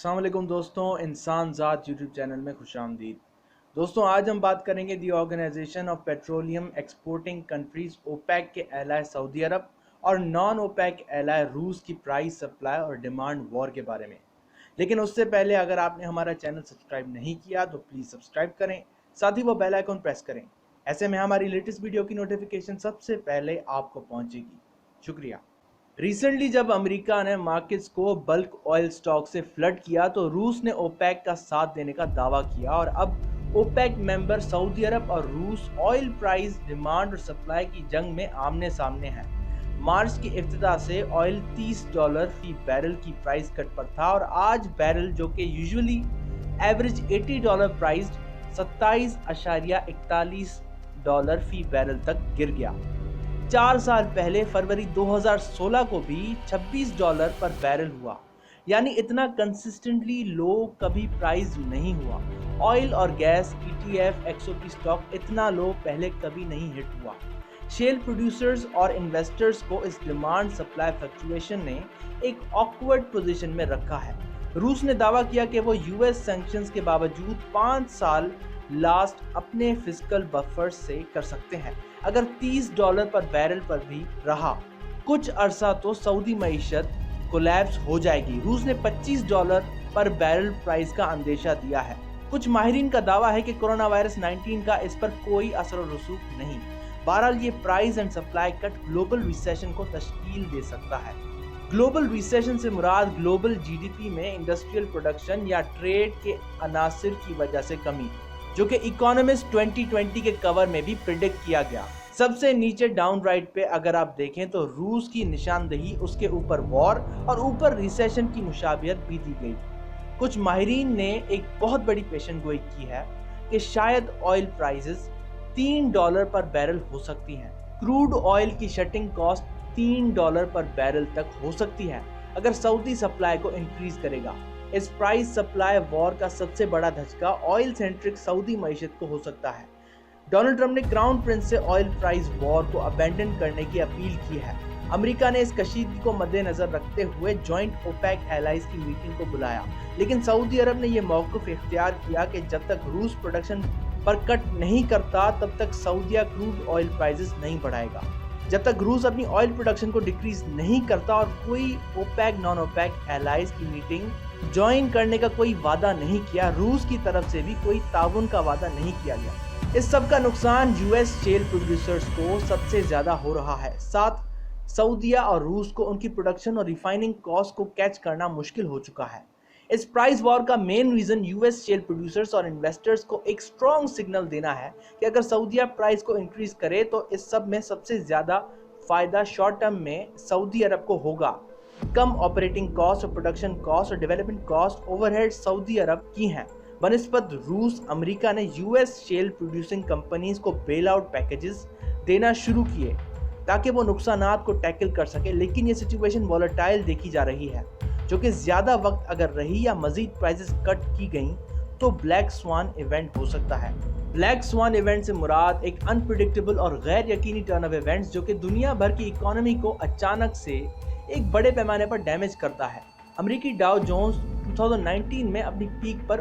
अस्सलाम वालेकुम दोस्तों, इंसान ज़ात यूट्यूब चैनल में खुशामदीद। दोस्तों, आज हम बात करेंगे the organisation of petroleum exporting countries OPEC के एलाय सऊदी अरब और नॉन ओपेक एलाय रूस की प्राइस सप्लाई और डिमांड वॉर के बारे में। लेकिन उससे पहले अगर आपने हमारा चैनल सब्सक्राइब नहीं किया तो प्लीज़ सब्सक्राइब करें, साथ ही वो बेल आइकन प्रेस करें। ऐसे में हमारी लेटेस्ट वीडियो की नोटिफिकेशन सबसे पहले आपको पहुंचेगी। शुक्रिया। रिसेंटली जब अमेरिका ने मार्केट्स को बल्क ऑयल स्टॉक से फ्लड किया तो रूस ने ओपेक का साथ देने का दावा किया और अब ओपेक मेंबर सऊदी अरब और रूस ऑयल प्राइस डिमांड और सप्लाई की जंग में आमने सामने हैं। मार्च की इब्तिदा से ऑयल $30 फी बैरल की प्राइस कट पर था और आज बैरल जो कि यूजुअली एवरेज $80 प्राइस $27.41 फी बैरल तक गिर गया। 4 साल पहले फरवरी 2016 को भी $26 पर बैरल हुआ, यानी इतना कंसिस्टेंटली लो कभी प्राइस नहीं हुआ। ऑयल और गैस ETF XOP स्टॉक इतना लो पहले कभी नहीं हिट हुआ। शेल प्रोड्यूसर्स और इन्वेस्टर्स को इस डिमांड सप्लाई फ्लक्चुएशन ने एक ऑकवर्ड पोजीशन में रखा है। रूस ने दावा किया कि वो यूएस सैंक्शंस के बावजूद 5 साल लास्ट अपने फिस्कल बफर्स से कर सकते हैं। अगर $30 पर बैरल पर भी रहा कुछ अरसा तो सऊदी मईशत कोलैप्स हो जाएगी। रूस ने $25 पर बैरल प्राइस का अंदेशा दिया है। कुछ माहिरीन का दावा है कि कोरोना वायरस 19 का इस पर कोई असर और रसूख नहीं। बहरहाल ये price and supply cut global recession को तश्कील दे सकता है। ग्लोबल रिसेशन से मुराद ग्लोबल GDP में इंडस्ट्रियल प्रोडक्शन या ट्रेड के अनासिर की वजह से कमी, जो कि इकोनॉमिस्ट 2020 के कवर में भी प्रिडिक्ट किया गया। सबसे नीचे डाउन राइट पे अगर आप देखें तो रूस की निशानदेही, उसके ऊपर वॉर और ऊपर रिसेशन की मुशाबियत भी दी गई। कुछ माहिरीन ने एक बहुत बड़ी पेशन गोई की है कि शायद ऑयल प्राइसेस $3 पर बैरल हो सकती हैं। क्रूड ऑयल की शटिंग कॉस्ट $3 पर बैरल तक हो सकती है अगर सऊदी सप्लाई को इंक्रीज करेगा। इस प्राइस सप्लाई वॉर का सबसे बड़ा धचका ऑयल सेंट्रिक सऊदी मईशत को हो सकता है। डोनाल्ड ट्रंप ने क्राउन प्रिंस से ऑयल प्राइस वॉर को अबेंडन करने की अपील की है। अमेरिका ने इस कशीदगी को मद्देनजर रखते हुए जॉइंट ओपेक एलाइज की मीटिंग को बुलाया, लेकिन सऊदी अरब ने यह मौक़िफ़ इख्तियार किया कि जब तक रूस प्रोडक्शन पर कट नहीं करता तब तक सऊदीया क्रूड ऑयल प्राइसेस नहीं बढ़ाएगा। जब तक रूस अपनी ऑयल प्रोडक्शन को डिक्रीज नहीं करता और कोई ओपेक नॉन ओपेक एलाइज की मीटिंग ज्वाइन करने का कोई वादा नहीं किया, रूस की तरफ से भी कोई ताउन का वादा नहीं किया गया। इस सब का नुकसान यूएस शेल प्रोड्यूसर्स को सबसे ज्यादा हो रहा है। साथ सऊदीया और रूस को उनकी प्रोडक्शन और रिफाइनिंग कॉस्ट को कैच करना मुश्किल हो चुका है। इस प्राइस वॉर का main reason US shale producers और इन्वेस्टर्स को एक स्ट्रॉन्ग सिग्नल देना है कि अगर सऊदीया प्राइस को इंक्रीज करे तो इस सब में सबसे ज्यादा फायदा शॉर्ट टर्म में सऊदी अरब को होगा। कम ऑपरेटिंग कॉस्ट और प्रोडक्शन कॉस्ट और डेवलपमेंट कॉस्ट ओवरहेड सऊदी अरब की हैं। बनिस्बत रूस, अमेरिका ने यूएस शेल प्रोड्यूसिंग कंपनीज को बेल आउट पैकेजेस देना शुरू किए ताकि वो नुकसानात को टैकल कर सके, लेकिन ये सिचुएशन वॉलेटाइल देखी जा रही है, जो कि ज़्यादा वक्त अगर रही या मजीद प्राइसेस कट की गई तो ब्लैक स्वान इवेंट हो सकता है। ब्लैक स्वान इवेंट से मुराद एक अनप्रिडिक्टेबल और गैर यकीनी टर्न ऑफ इवेंट्स जो कि दुनिया भर की इकोनॉमी को अचानक से एक बड़े पैमाने पर डैमेज करता है। अमेरिकी डाउ जोन्स 2019 में अपनी पीक पर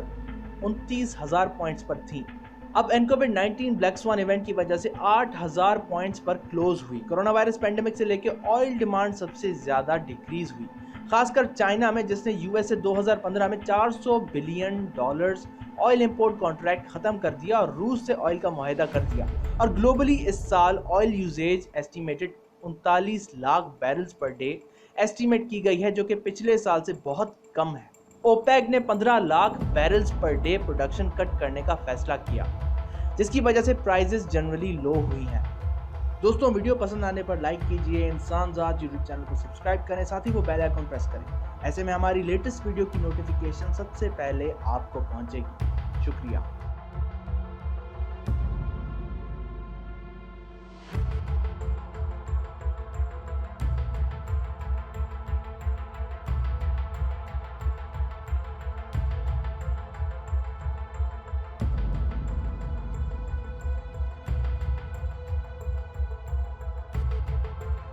29,000 पॉइंट्स पर थी। अब कोविड-19 ब्लैक स्वान इवेंट की वजह से 8,000 पॉइंट्स पर क्लोज हुई। कोरोना वायरस पेंडेमिक से लेकर ऑयल डिमांड सबसे ज़्यादा डिक्रीज हुई, खासकर चाइना में, जिसने यूएस से 2015 में $400 बिलियन ऑयल इंपोर्ट कॉन्ट्रैक्ट खत्म कर दिया और रूस से ऑयल का मुआहदा कर दिया। और ग्लोबली इस साल oil usage estimated 39 lakh barrels per day estimate की गई है, जो कि पिछले साल से बहुत कम है। ओपेक ने 15 lakh barrels per day production cut करने का फैसला किया, जिसकी वजह से प्राइसेस जनरली लो हुई हैं। दोस्तों, वीडियो पसंद आने पर लाइक कीजिए, इंसान ज़ात यूट्यूब चैनल को सब्सक्राइब करें, साथ ही वो बेल आइकन प्रेस करें। ऐसे में हमारी लेटेस्ट वीडियो की नोटिफिकेशन सबसे पहले आपको पहुंचेगी। शुक्रिया।